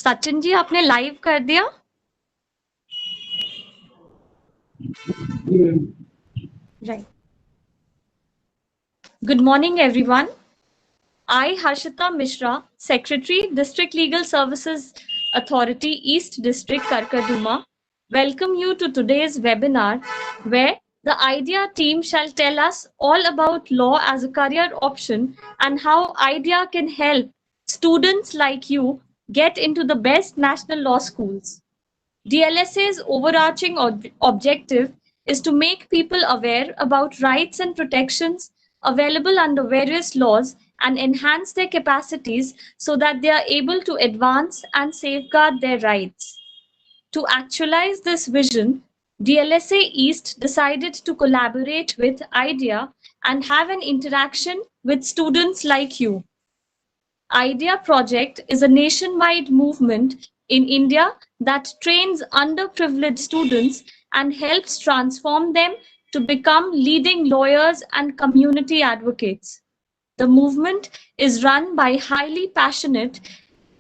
सचिन जी आपने लाइव कर दिया? Right. Good morning, everyone. I, Harshita Mishra, Secretary, District Legal Services Authority, East District, Karkaduma, welcome you to today's webinar where the IDEA team shall tell us all about law as a career option and how IDEA can help students like you get into the best national law schools. DLSA's overarching objective is to make people aware about rights and protections available under various laws and enhance their capacities so that they are able to advance and safeguard their rights. To actualize this vision, DLSA East decided to collaborate with IDEA and have an interaction with students like you. IDEA project is a nationwide movement in India that trains underprivileged students and helps transform them to become leading lawyers and community advocates. The movement is run by highly passionate,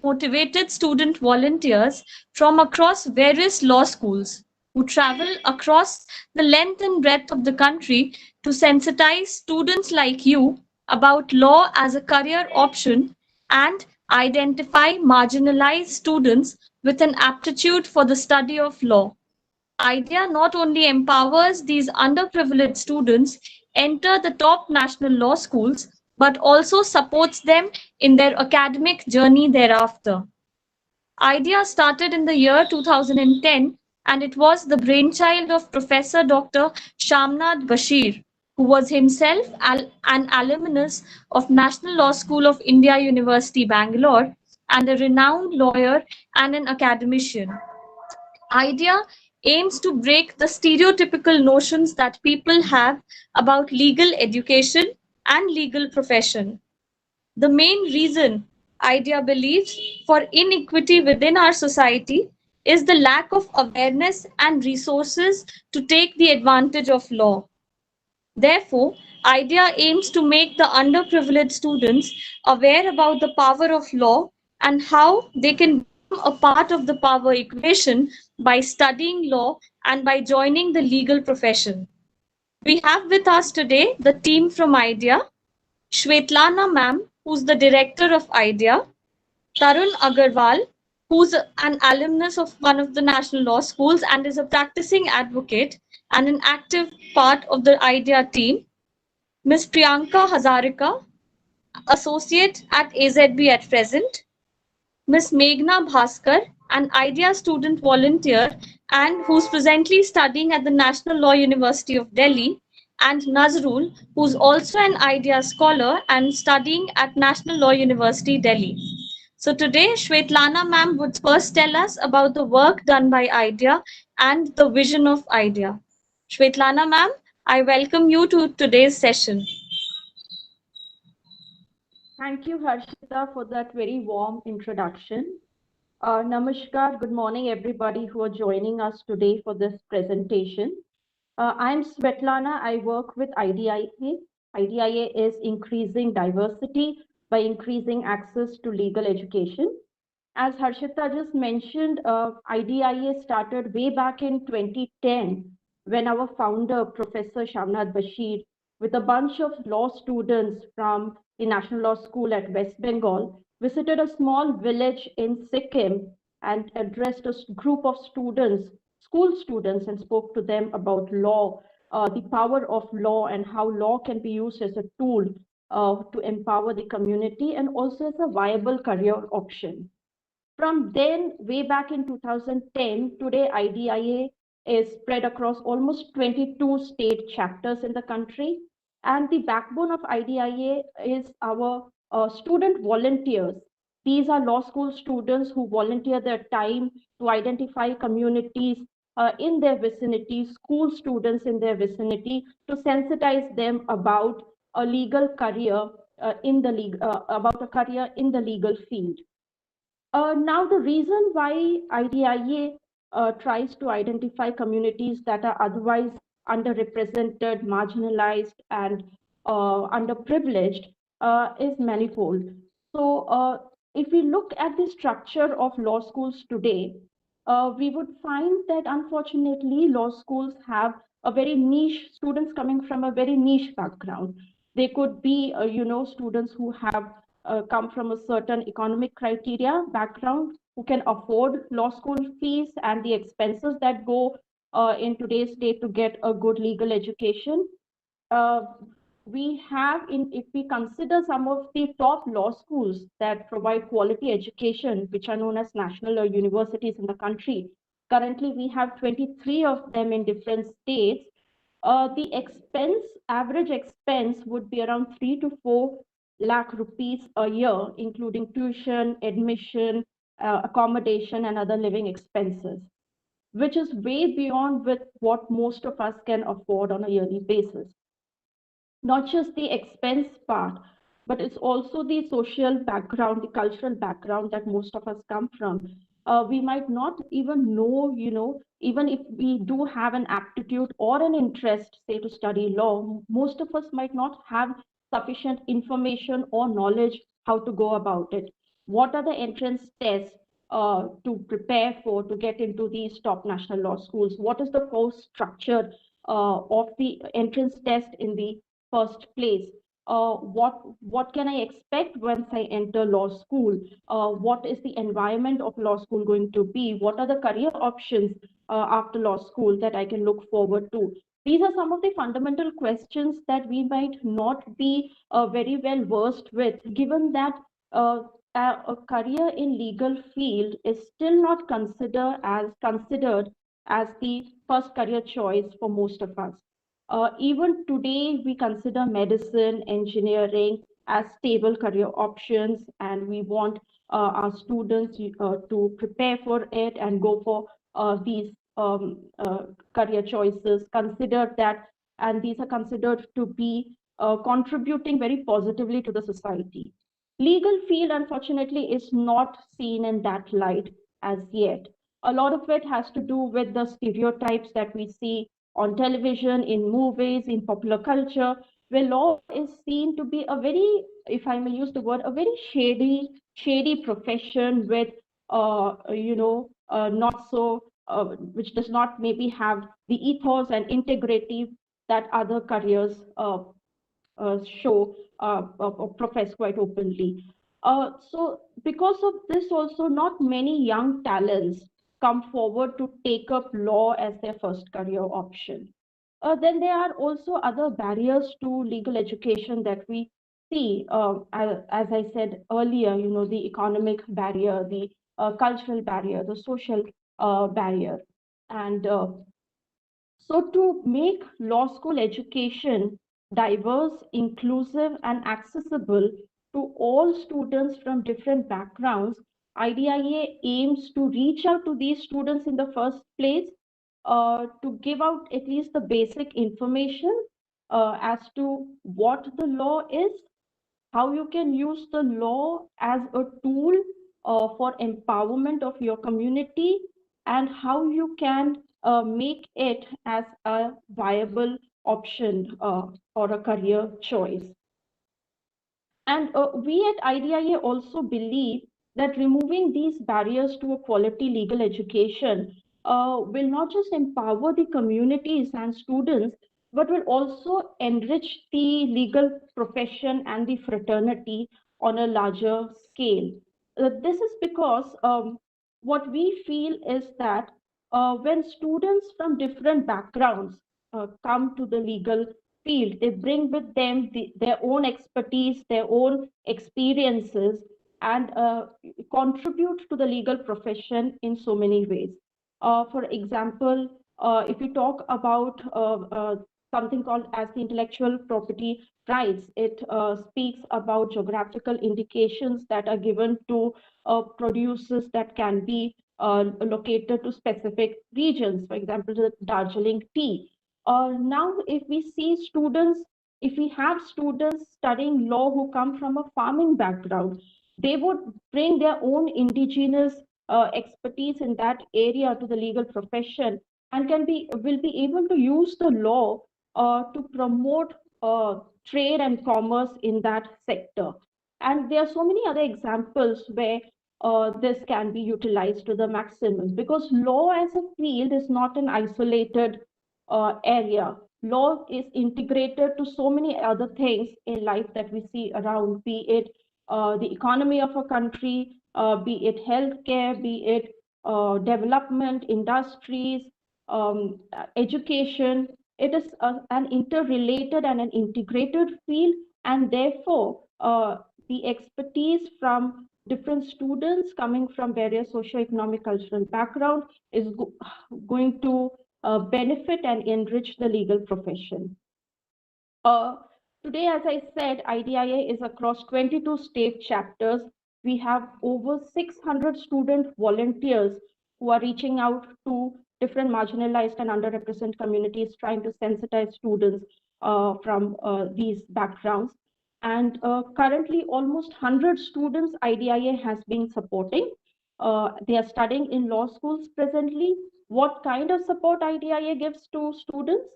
motivated student volunteers from across various law schools who travel across the length and breadth of the country to sensitize students like you about law as a career option and identify marginalized students with an aptitude for the study of law. IDEA not only empowers these underprivileged students enter the top national law schools, but also supports them in their academic journey thereafter. IDEA started in the year 2010 and it was the brainchild of Professor Dr. Shamnath Bashir, who was himself an alumnus of National Law School of India University, Bangalore, and a renowned lawyer and an academician. IDEA aims to break the stereotypical notions that people have about legal education and legal profession. The main reason IDEA believes for inequity within our society is the lack of awareness and resources to take the advantage of law. Therefore, IDEA aims to make the underprivileged students aware about the power of law and how they can become a part of the power equation by studying law and by joining the legal profession. We have with us today the team from IDEA, Shwetlana ma'am, who's the director of IDEA, Tarun Agarwal, who's an alumnus of one of the national law schools and is a practicing advocate and an active part of the IDEA team, Ms. Priyanka Hazarika, associate at AZB at present, Ms. Meghna Bhaskar, an IDEA student volunteer and who's presently studying at the National Law University of Delhi, and Nazrul, who's also an IDEA scholar and studying at National Law University, Delhi. So today, Shwetlana ma'am would first tell us about the work done by IDEA and the vision of IDEA. Shwetlana ma'am, I welcome you to today's session. Thank you, Harshita, for that very warm introduction. Namaskar, good morning, everybody who are joining us today for this presentation. I'm Svetlana. I work with IDIA. IDIA is increasing diversity by increasing access to legal education. As Harshita just mentioned, IDIA started way back in 2010 when our founder, Professor Shamnath Bashir, with a bunch of law students from the National Law School at West Bengal, visited a small village in Sikkim and addressed a group of students, school students, and spoke to them about law, the power of law, and how law can be used as a tool to empower the community and also as a viable career option. From then, way back in 2010, today IDIA is spread across almost 22 state chapters in the country. And the backbone of IDIA is our student volunteers. These are law school students who volunteer their time to identify communities in their vicinity, school students in their vicinity, to sensitize them about a legal career about a career in the legal field. Now, the reason why IDIA tries to identify communities that are otherwise underrepresented, marginalized, and underprivileged is manifold. So, if we look at the structure of law schools today, we would find that unfortunately law schools have a very niche students coming from a very niche background. They could be, students who have come from a certain economic criteria background, who can afford law school fees and the expenses that go in today's state to get a good legal education. uh, we have in if we consider some of the top law schools that provide quality education, which are known as national or universities in the country, currently we have 23 of them in different states. The average expense would be around 3 to 4 lakh rupees a year, including tuition, admission, accommodation, and other living expenses, which is way beyond with what most of us can afford on a yearly basis. Not just the expense part, but it's also the social background, the cultural background that most of us come from. We might not even know, even if we do have an aptitude or an interest, say, to study law, most of us might not have sufficient information or knowledge how to go about it. What are the entrance tests to prepare for to get into these top national law schools? What is the course structure of the entrance test in the first place? What can I expect once I enter law school? What is the environment of law school going to be? What are the career options after law school that I can look forward to? These are some of the fundamental questions that we might not be very well versed with, given that uh, a career in legal field is still not considered as the first career choice for most of us. Even today, we consider medicine, engineering as stable career options, and we want our students to prepare for it and go for these career choices. Consider that, and these are considered to be contributing very positively to the society. Legal field, unfortunately, is not seen in that light as yet. A lot of it has to do with the stereotypes that we see on television, in movies, in popular culture, where law is seen to be a very, if I may use the word, a very shady profession with, not so, which does not maybe have the ethos and integrity that other careers show or profess quite openly. So, because of this, also, not many young talents come forward to take up law as their first career option. Then there are also other barriers to legal education that we see. As I said earlier, the economic barrier, the cultural barrier, the social barrier, and so, to make law school education diverse, inclusive, and accessible to all students from different backgrounds, IDIA aims to reach out to these students in the first place, to give out at least the basic information as to what the law is, how you can use the law as a tool for empowerment of your community, and how you can make it as a viable option or a career choice. And we at IDIA also believe that removing these barriers to a quality legal education will not just empower the communities and students, but will also enrich the legal profession and the fraternity on a larger scale. This is because what we feel is that when students from different backgrounds come to the legal field, they bring with them their own expertise, their own experiences, and contribute to the legal profession in so many ways. For example, if we talk about something called as the intellectual property rights, it speaks about geographical indications that are given to producers that can be located to specific regions, for example, the Darjeeling tea. Now, if we have students studying law who come from a farming background, they would bring their own indigenous expertise in that area to the legal profession, and will be able to use the law to promote trade and commerce in that sector. And there are so many other examples where this can be utilized to the maximum, because law as a field is not an isolated area. Law is integrated to so many other things in life that we see around, be it the economy of a country, be it healthcare, be it development, industries, education. It is an interrelated and an integrated field, and therefore the expertise from different students coming from various socio-economic cultural background is going to benefit and enrich the legal profession. Uh, Today, as I said, IDIA is across 22 state chapters. We have over 600 student volunteers who are reaching out to different marginalized and underrepresented communities, trying to sensitize students from these backgrounds. And currently, almost 100 students IDIA has been supporting. They are studying in law schools presently. What kind of support IDIA gives to students?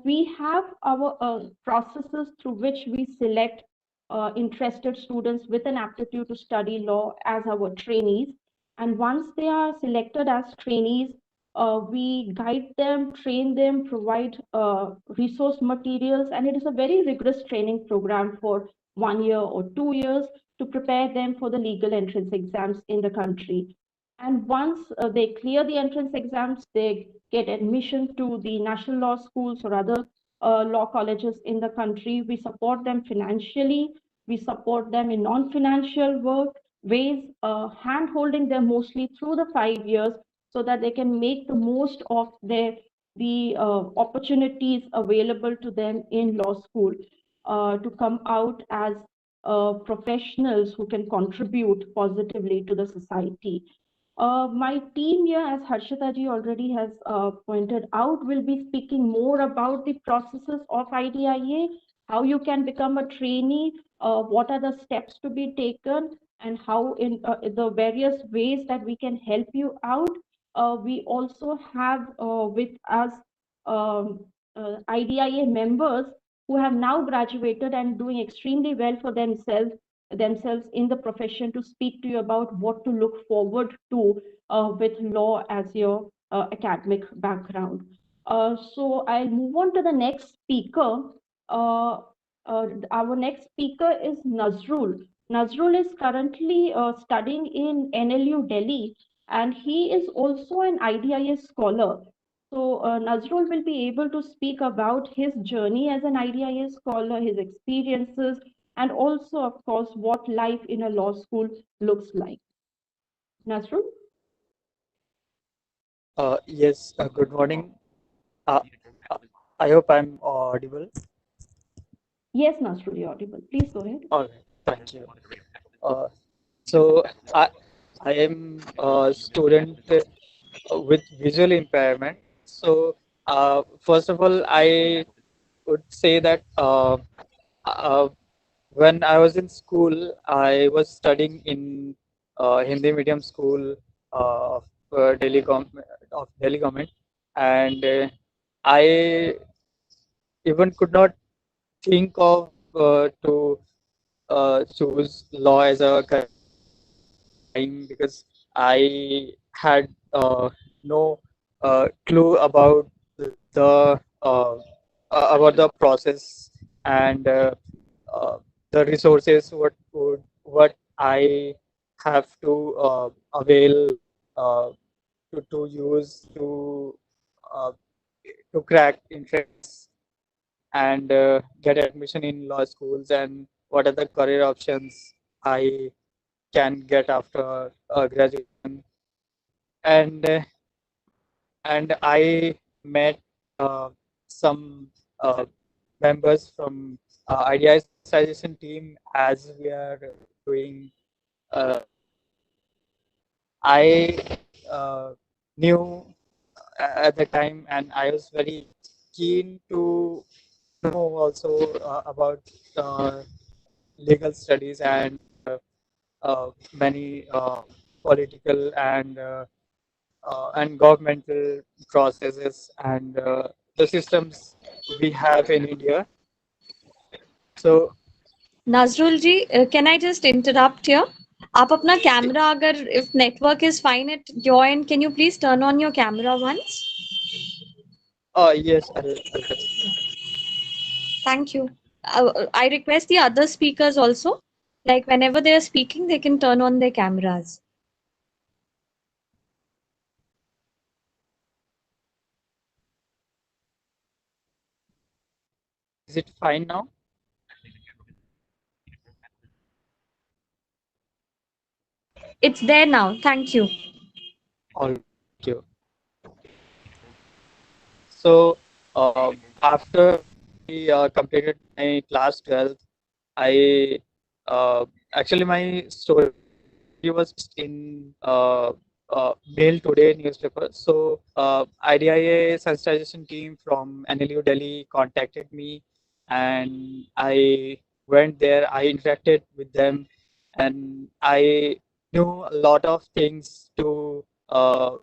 We have our processes through which we select interested students with an aptitude to study law as our trainees. And once they are selected as trainees, we guide them, train them, provide resource materials, and it is a very rigorous training program for 1 year or 2 years to prepare them for the legal entrance exams in the country. And once they clear the entrance exams, they get admission to the national law schools or other law colleges in the country. We support them financially. We support them in non-financial work ways, hand holding them mostly through the 5 years so that they can make the most of the opportunities available to them in law school to come out as professionals who can contribute positively to the society. My team here, as Harshita ji already has pointed out, will be speaking more about the processes of IDIA, how you can become a trainee, what are the steps to be taken, and how in the various ways that we can help you out. We also have with us IDIA members who have now graduated and doing extremely well for themselves in the profession, to speak to you about what to look forward to with law as your academic background. So I'll move on to the next speaker. Uh, our next speaker is Nazrul. Nazrul is currently studying in NLU Delhi, and he is also an IDIS scholar. So Nazrul will be able to speak about his journey as an IDIS scholar, his experiences, and also, of course, what life in a law school looks like. Nazrul? Yes, good morning. Uh, uh, I hope I'm audible. Yes, Nazrul, you're audible. Please go ahead. All right, thank you. Uh, so I, I am a student with visual impairment. So first of all, I would say that uh, when I was in school, I was studying in Hindi medium school of Delhi government, and I even could not think of to choose law as a career at that time because I had no clue uh, about the process and uh, the resources what I have to avail uh, to use uh, to crack entrance and get admission in law schools, and what are the career options I can get after graduation. And and I met some uh, members from IDI sensitization team as we are doing sensitization. I knew at the time, and I was very keen to know also about uh, legal studies and many political and governmental processes and the systems we have in India. So Nazrul ji, can I just interrupt here? आप अपना camera अगर if network is fine at your end, can you please turn on your camera once? Yes, I'll just. Thank you. I request the other speakers also, like whenever they are speaking, they can turn on their cameras. Is it fine now? It's there now. Thank you. All right, thank you. So, after I completed my class 12, I actually my story was in Mail Today newspaper. So, IDIA sensitization team from NLU Delhi contacted me, and I went there. I interacted with them, and I knew a lot of things uh,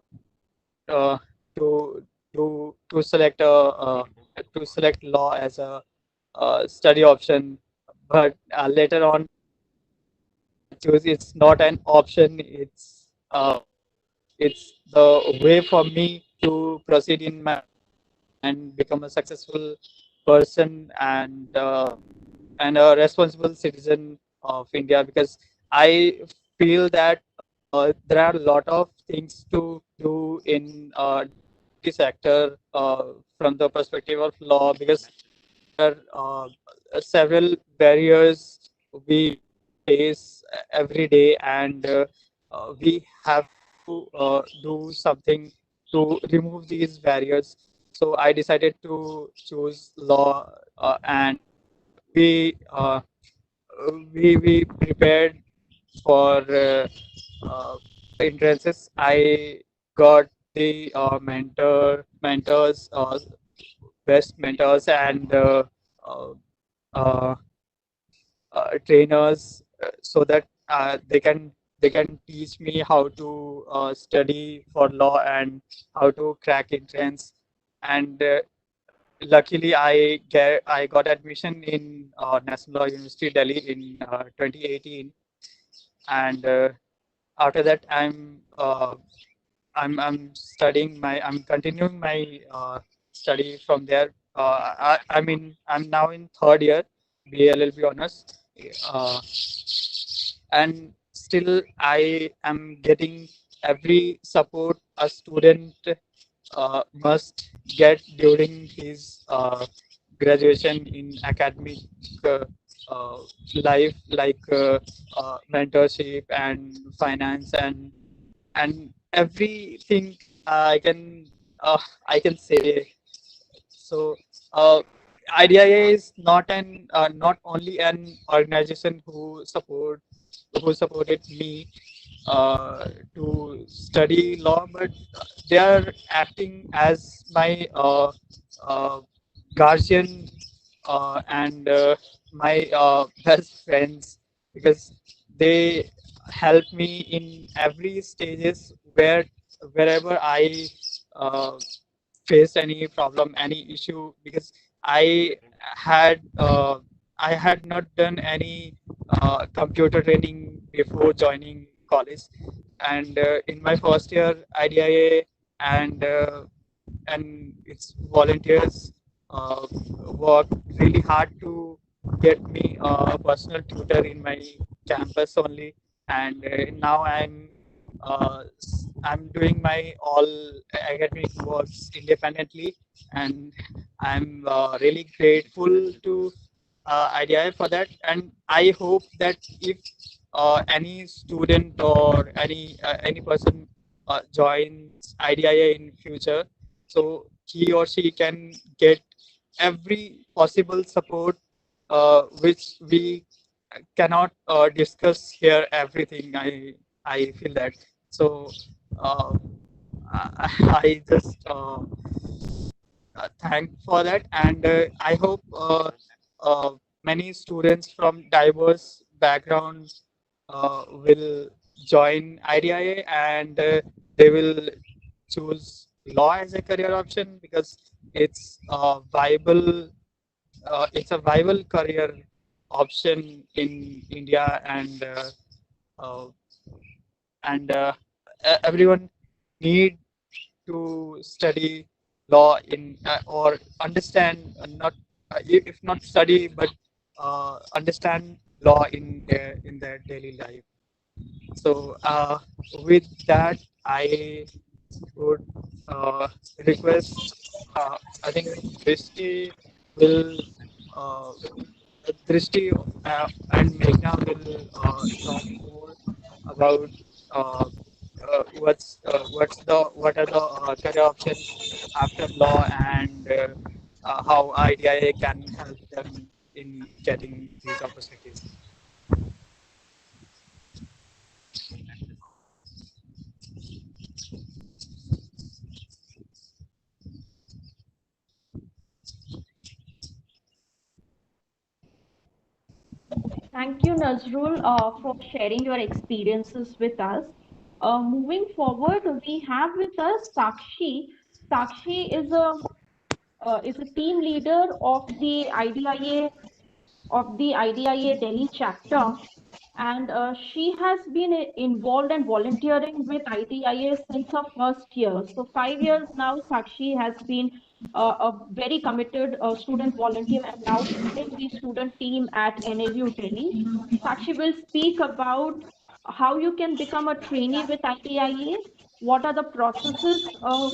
to to select law as a study option, but later on choose it's not an option. It's the way for me to proceed in my and become a successful person and a responsible citizen of India because I feel that there are a lot of things to do in the sector from the perspective of law because there are several barriers we face every day and we have to do something to remove these barriers. So I decided to choose law and we uh, we prepared for uh, entrances. I got the mentors, best mentors, and uh, uh, trainers, so that they can teach me how to study for law and how to crack entrance. And luckily, I got admission in National Law University Delhi in 2018, and after that I'm continuing my study from there. I mean I'm now in third year BLLB honors, uh, and still I am getting every support a student must get during his graduation in academic uh, uh, life, like mentorship and finance and everything I can uh, I can say. So uh, IDIA is not only an organization who supported me to study law, but they are acting as my guardian and my best friends because they help me in every stages wherever I uh, faced any problem, any issue because I had not done any computer training before joining college, and in my first year IDIA and its volunteers worked really hard to get me a personal tutor in my campus only, and now I'm doing my all academic works independently, and I'm really grateful to IDI for that. And I hope that if any student or any person joins IDIA in future, so he or she can get every possible support which we cannot discuss here everything. I feel that. So uh, I just thank for that, and I hope many students from diverse backgrounds will join IDIA and they will choose law as a career option because it's a viable career option in India, uh, and everyone need to study law in or understand not if not study but understand law in their daily life. So with that, I would request. I think Drishti will uh, Drishti and Meghna will talk more about uh, what are the career options after law and how IDIA can help them in getting these opportunities. Thank you, Nazrul, for sharing your experiences with us. Moving forward, we have with us Sakshi. Sakshi is a team leader of the IDIA Delhi chapter, and she has been involved and volunteering with IDIA since her first year. So 5 years now, Sakshi has been a very committed student volunteer and now leading the student team at NLU Delhi. Sakshi will speak about how you can become a trainee with IDIA, what are the processes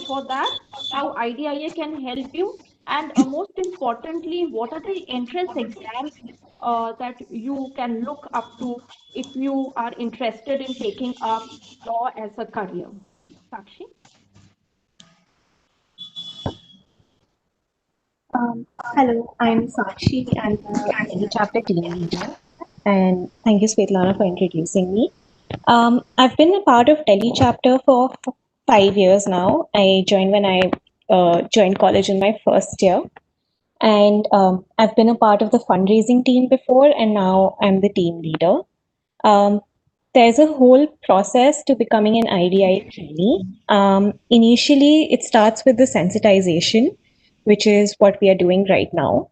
for that, how IDIA can help you, and most importantly, what are the entrance exams that you can look up to if you are interested in taking up law as a career. Sakshi? Hello, I'm Sakshi. I'm the Delhi chapter team leader, and thank you, Svetlana, for introducing me. I've been a part of Delhi chapter for 5 years now. I joined when I joined college in my first year, and I've been a part of the fundraising team before, and now I'm the team leader. Um, there's a whole process to becoming an IDI trainee. Initially, it starts with the sensitization, which is what we are doing right now.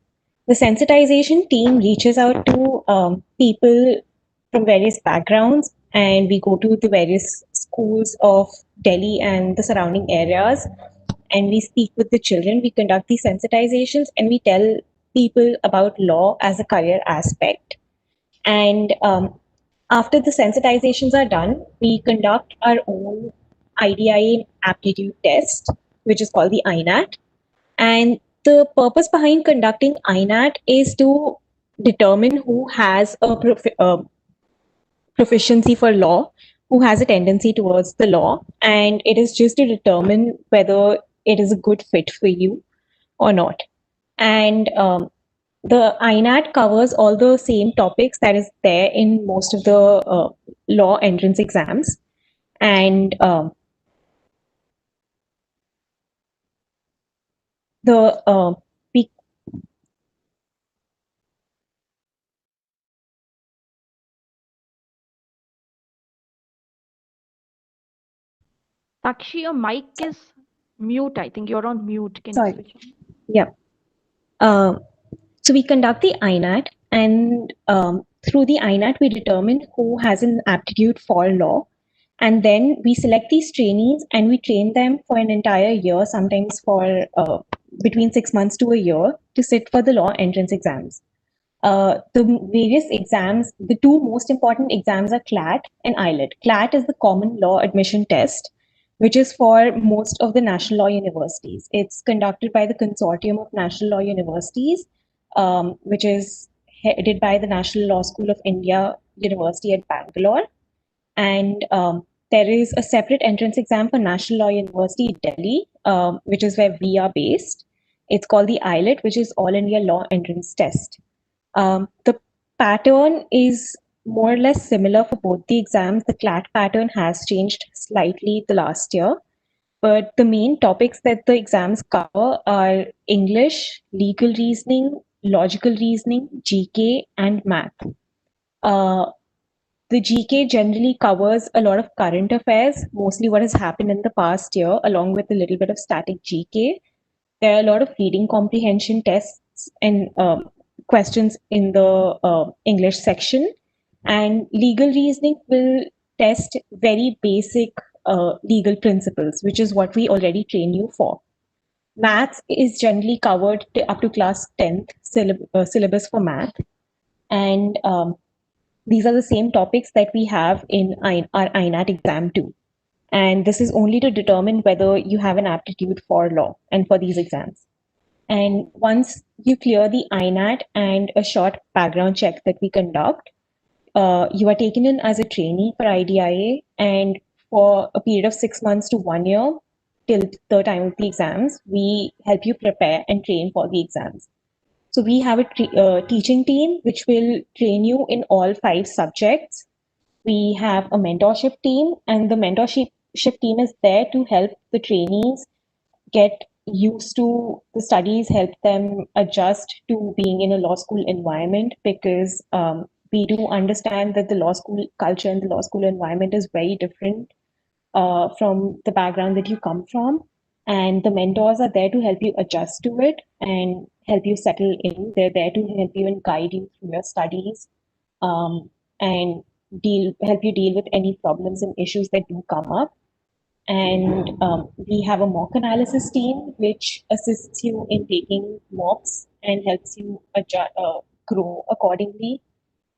The sensitization team reaches out to people from various backgrounds, and we go to the various schools of Delhi and the surrounding areas, and we speak with the children. We conduct these sensitizations, and we tell people about law as a career aspect. And after the sensitizations are done, we conduct our own IDIA aptitude test, which is called the INAT. And the purpose behind conducting INAT is to determine who has a proficiency for law, who has a tendency towards the law, and it is just to determine whether it is a good fit for you or not. And the INAT covers all the same topics that is there in most of the law entrance exams. And the we Sakshi, your mic is mute. I think you're on mute. Can you sorry, switch on? yeah. Uh, so we conduct the INAT, and through the INAT, we determine who has an aptitude for law. And then we select these trainees and we train them for an entire year, sometimes for between 6 months to a year, to sit for the law entrance exams. The various exams, the two most important exams are CLAT and ILET. CLAT is the Common Law Admission Test, which is for most of the national law universities. It's conducted by the Consortium of National Law Universities, which is headed by the National Law School of India University at Bangalore. And there is a separate entrance exam for National Law University Delhi, which is where we are based. It's called the ILET, which is All India Law Entrance Test. The pattern is more or less similar for both the exams. The CLAT pattern has changed slightly the last year, but the main topics that the exams cover are English, legal reasoning, logical reasoning, GK, and math. The GK generally covers a lot of current affairs, mostly what has happened in the past year, along with a little bit of static GK. There are a lot of reading comprehension tests and questions in the English section. And legal reasoning will test very basic legal principles, which is what we already train you for. Maths is generally covered up to class 10th syllabus for math. And these are the same topics that we have in our INAT exam too. And this is only to determine whether you have an aptitude for law and for these exams. And once you clear the INAT and a short background check that we conduct, you are taken in as a trainee for IDIA, and for a period of 6 months to 1 year till the time of the exams, we help you prepare and train for the exams. So we have a teaching team which will train you in all 5 subjects. We have a mentorship team, and the mentorship team is there to help the trainees get used to the studies, help them adjust to being in a law school environment, because we do understand that the law school culture and the law school environment is very different from the background that you come from. And the mentors are there to help you adjust to it and help you settle in. They're there to help you and guide you through your studies, and help you deal with any problems and issues that do come up. And we have a mock analysis team which assists you in taking mocks and helps you grow accordingly.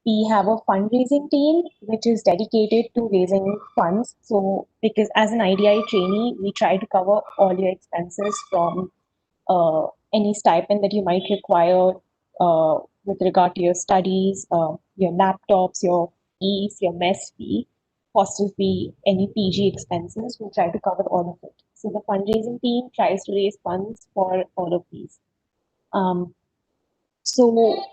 We have a fundraising team which is dedicated to raising funds. So, because as an IDI trainee, we try to cover all your expenses, from any stipend that you might require with regard to your studies, your laptops, your fees, your mess fee, hostel fee, any PG expenses. We try to cover all of it. So the fundraising team tries to raise funds for all of these. Um, so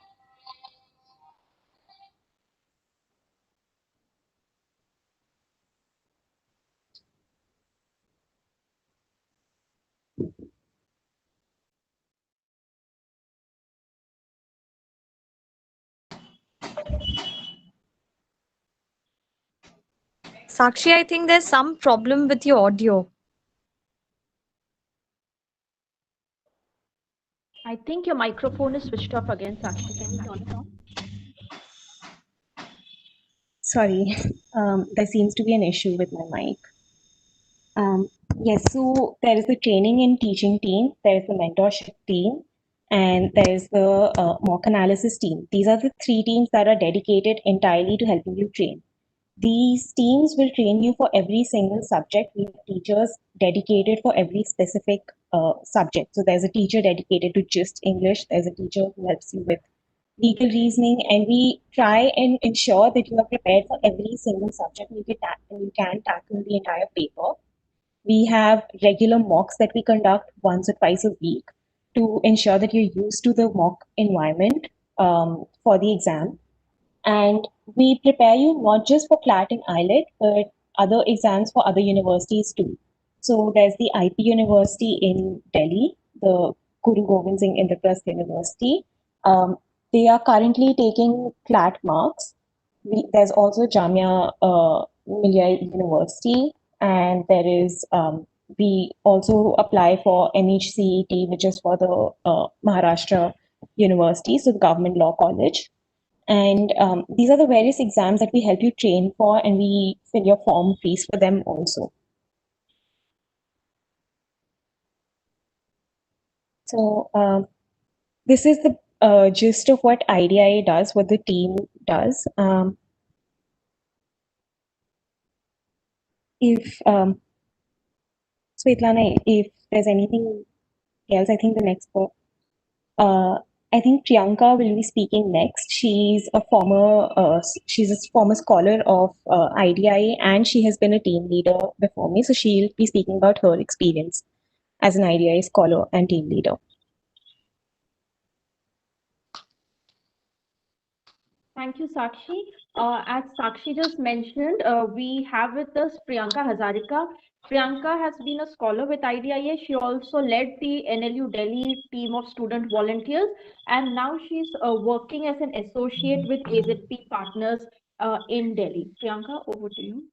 Sakshi, I think there's some problem with your audio. I think your microphone is switched off again, Sakshi. Can you turn it on? sorry, there seems to be an issue with my mic. Um, yes, so there is the training and teaching team, there is the mentorship team, and there is the mock analysis team. These are the 3 teams that are dedicated entirely to helping you train. These teams will train you for every single subject. We have teachers dedicated for every specific subject. So there's a teacher dedicated to just English, there's a teacher who helps you with legal reasoning, and we try and ensure that you are prepared for every single subject and you can tackle the entire paper. We have regular mocks that we conduct once or twice a week to ensure that you're used to the mock environment for the exam. And we prepare you not just for CLAT and IELTS, but other exams for other universities too. So there's the IP University in Delhi, the Guru Gobind Singh Indraprasth University. They are currently taking CLAT marks. There's also Jamia Millia University, and there is we also apply for MHCET, which is for the Maharashtra University, so the Government Law College. And these are the various exams that we help you train for, and we fill your form fees for them also. So this is the gist of what IDIA does, what the team does. If Svetlana, if there's anything else, I think the next book. I think Priyanka will be speaking next. She's a former scholar of IDIA, and she has been a team leader before me. So she'll be speaking about her experience as an IDIA scholar and team leader. Thank you, Sakshi. As Sakshi just mentioned, we have with us Priyanka Hazarika. Priyanka has been a scholar with IDIA. She also led the NLU Delhi team of student volunteers, and now she's working as an associate with AZP Partners in Delhi. Priyanka, over to you.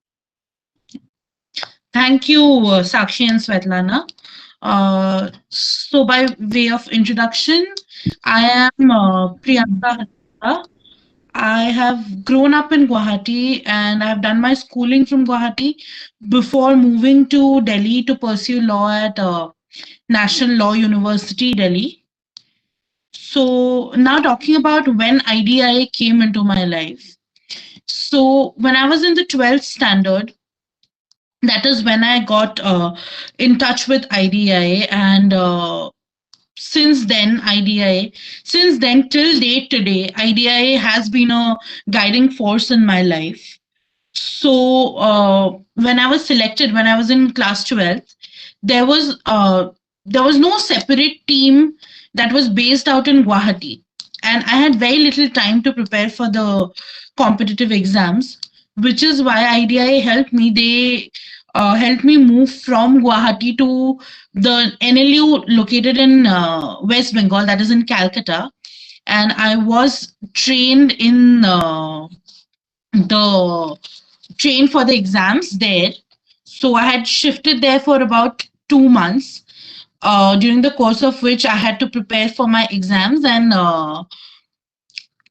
Thank you, Sakshi and Svetlana. So, by way of introduction, I am Priyanka. Hatta. I have grown up in Guwahati and I've done my schooling from Guwahati before moving to Delhi to pursue law at National Law University, Delhi. So, now talking about when IDIA came into my life. So, when I was in the 12th standard, that is when I got in touch with IDIA, and since then till date today, IDIA has been a guiding force in my life. So when I was selected, when I was in class 12th, there was uh, there was no separate team that was based out in Guwahati, and I had very little time to prepare for the competitive exams, which is why IDIA helped me. They helped me move from Guwahati to the NLU located in West Bengal, that is in Calcutta, and I was trained in the train for the exams there. So I had shifted there for about 2 months, during the course of which I had to prepare for my exams, and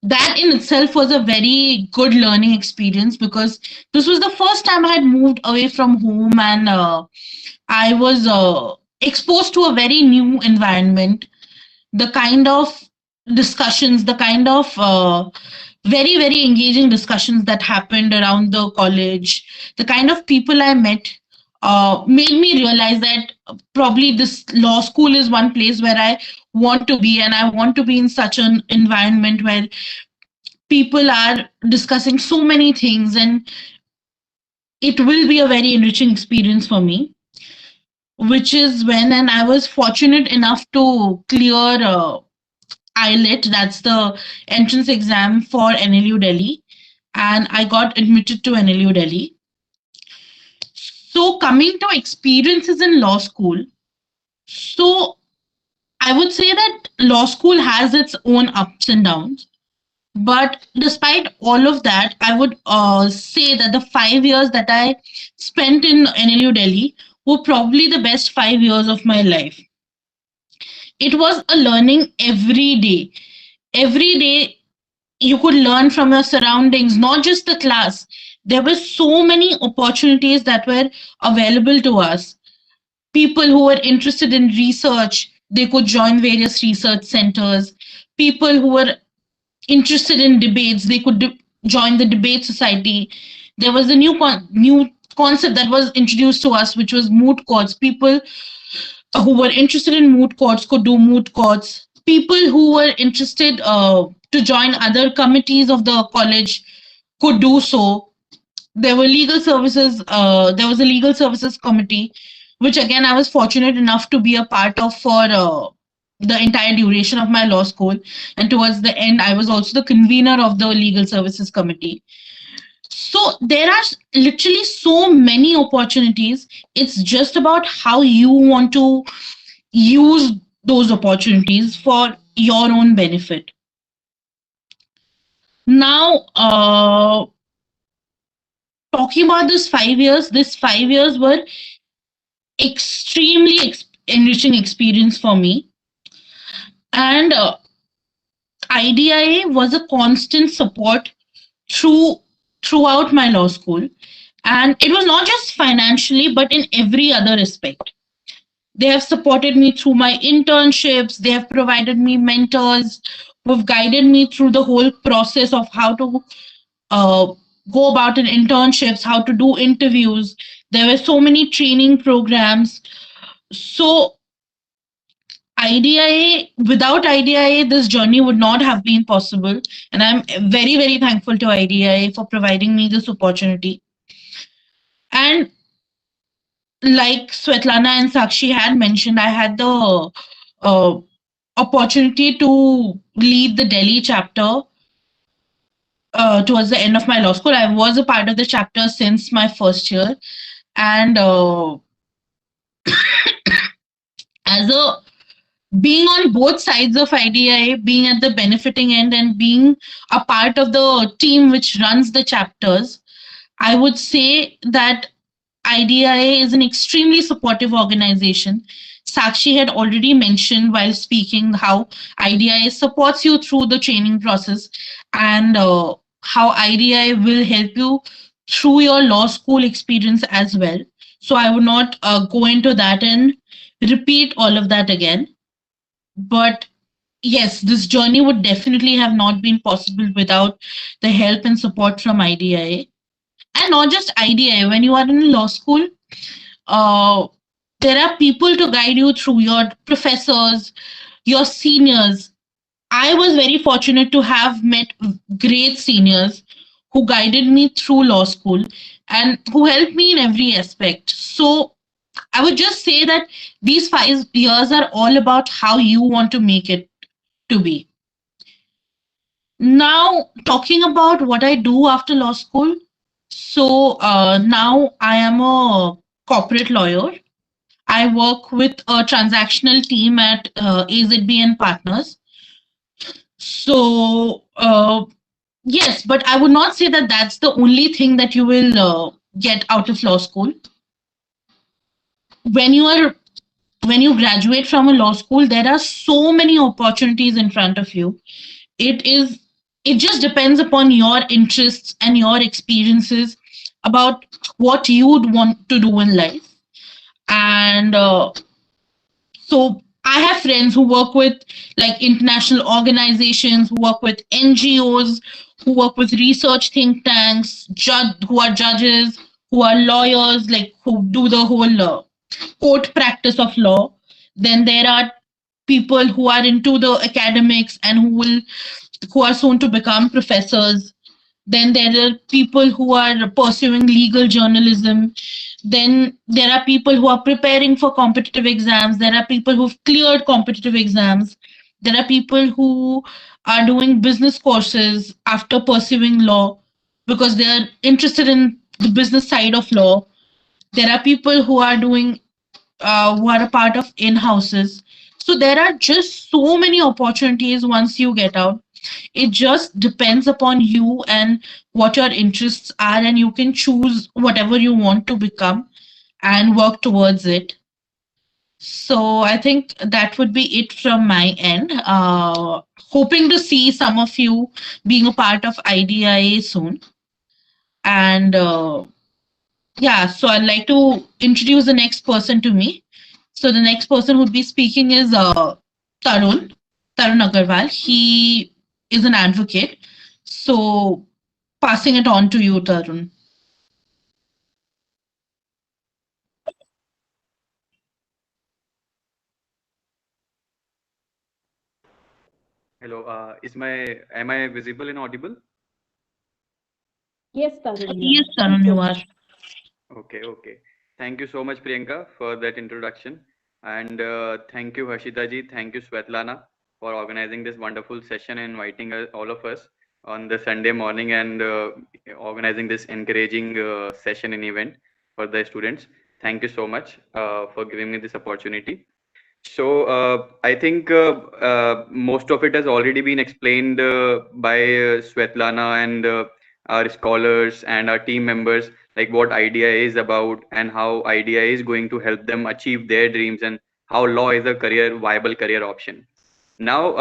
that in itself was a very good learning experience because this was the first time I had moved away from home, and I was exposed to a very new environment. The kind of discussions, the kind of very, very engaging discussions that happened around the college, the kind of people I met made me realize that probably this law school is one place where I want to be, and I want to be in such an environment where people are discussing so many things, and it will be a very enriching experience for me. Which is when, and I was fortunate enough to clear ILET, that's the entrance exam for NLU Delhi, and I got admitted to NLU Delhi. So, coming to experiences in law school, so I would say that law school has its own ups and downs. But despite all of that, I would say that the 5 years that I spent in NLU Delhi were probably the best 5 years of my life. It was a learning every day. Every day you could learn from your surroundings, not just the class. There were so many opportunities that were available to us. People who were interested in research, they could join various research centers. People who were interested in debates, they could join the debate society. There was a new concept that was introduced to us, which was moot courts. People who were interested in moot courts could do moot courts. People who were interested to join other committees of the college could do so. There were legal services. There was a legal services committee, which again I was fortunate enough to be a part of for the entire duration of my law school. And towards the end, I was also the convener of the legal services committee. So there are literally so many opportunities. It's just about how you want to use those opportunities for your own benefit. Now, talking about these 5 years were extremely enriching experience for me. And IDIA was a constant support throughout my law school. And it was not just financially, but in every other aspect. They have supported me through my internships. They have provided me mentors who have guided me through the whole process of how to uh, go about in internships, how to do interviews. There were so many training programs. So IDIA, without IDIA, this journey would not have been possible. And I'm very, very thankful to IDIA for providing me this opportunity. And like Svetlana and Sakshi had mentioned, I had the uh, opportunity to lead the Delhi chapter towards the end of my law school. I was a part of the chapter since my first year. And as a being on both sides of IDIA, being at the benefiting end and being a part of the team which runs the chapters, I would say that IDIA is an extremely supportive organization. Sakshi had already mentioned while speaking how IDIA supports you through the training process, and how IDIA will help you through your law school experience as well. So I would not go into that and repeat all of that again. But yes, this journey would definitely have not been possible without the help and support from IDIA. And not just IDIA, when you are in law school, uh, there are people to guide you through, your professors, your seniors. I was very fortunate to have met great seniors who guided me through law school and who helped me in every aspect. So I would just say that these 5 years are all about how you want to make it to be. Now, talking about what I do after law school. So now I am a corporate lawyer. I work with a transactional team at AZB and Partners. So, yes, but I would not say that that's the only thing that you will get out of law school. When you are when you graduate from a law school, there are so many opportunities in front of you. It is it just depends upon your interests and your experiences about what you would want to do in life. And so I have friends who work with like international organizations, who work with NGOs, who work with research think tanks, who are judges, who are lawyers, like who do the whole court practice of law. Then there are people who are into the academics and who are soon to become professors. Then there are people who are pursuing legal journalism. Then there are people who are preparing for competitive exams. There are people who've cleared competitive exams. There are people who are doing business courses after pursuing law because they are interested in the business side of law. There are people who are a part of in houses. So there are just so many opportunities once you get out. It just depends upon you and what your interests are, and you can choose whatever you want to become and work towards it. So I think that would be it from my end. Hoping to see some of you being a part of IDIA soon. And yeah, so I'd like to introduce the next person to me. So the next person who'd be speaking is Tarun, Tarun Agarwal. He is an advocate. So passing it on to you, Tarun. Hello, am I visible and audible? Yes, Tarun, you Yes, are. Tarun, Please you go are. ahead. Okay, okay. Thank you so much, Priyanka, for that introduction. And thank you, Harshita ji. Thank you, Svetlana, for organizing this wonderful session and inviting all of us on the Sunday morning and organizing this encouraging session and event for the students. Thank you so much for giving me this opportunity. So I think most of it has already been explained by Svetlana and our scholars and our team members, like what IDEA is about and how IDEA is going to help them achieve their dreams and how law is a viable career option. Now,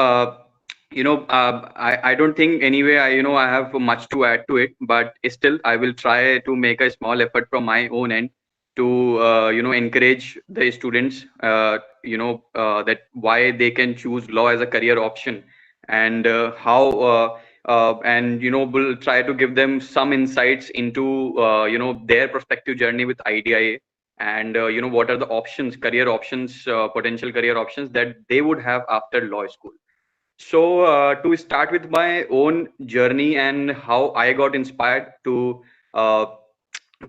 I don't think anyway, I have much to add to it, but still, I will try to make a small effort from my own end to, encourage the students, that why they can choose law as a career option and and, we'll try to give them some insights into, their prospective journey with IDIA and, what are the options, career options, potential career options that they would have after law school. So, to start with my own journey and how I got inspired to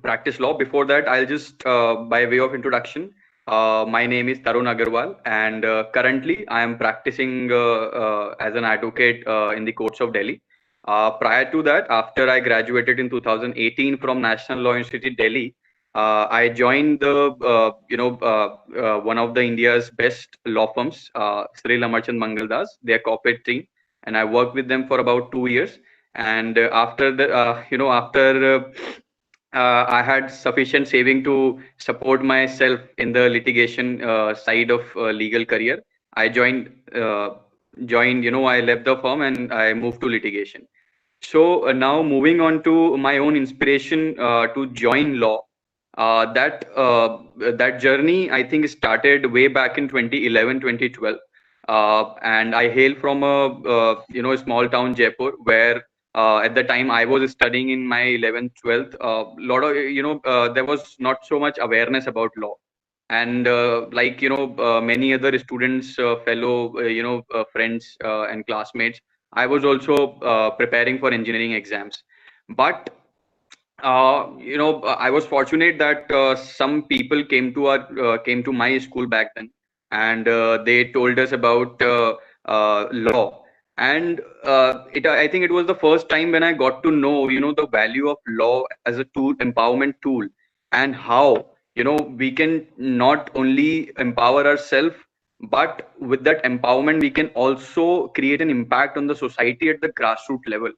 practice law, before that, I'll just, by way of introduction, my name is Tarun Agarwal, and currently I am practicing as an advocate in the courts of Delhi. Prior to that, after I graduated in 2018 from National Law Institute, Delhi, I joined one of the India's best law firms, Sri Lamarchand Mangaldas, their corporate team, and I worked with them for about 2 years. And after I had sufficient saving to support myself in the litigation side of legal career. I joined, I left the firm and I moved to litigation. So now moving on to my own inspiration to join law. That journey I think started way back in 2011, 2012. And I hail from a small town Jaipur where at the time I was studying in my 11th 12th, lot of there was not so much awareness about law. And many other students, fellow friends and classmates, I was also preparing for engineering exams. But I was fortunate that some people came to my school back then, and they told us about law. And I think it was the first time when I got to know, the value of law as a tool, empowerment tool, and how, we can not only empower ourselves, but with that empowerment, we can also create an impact on the society at the grassroots level.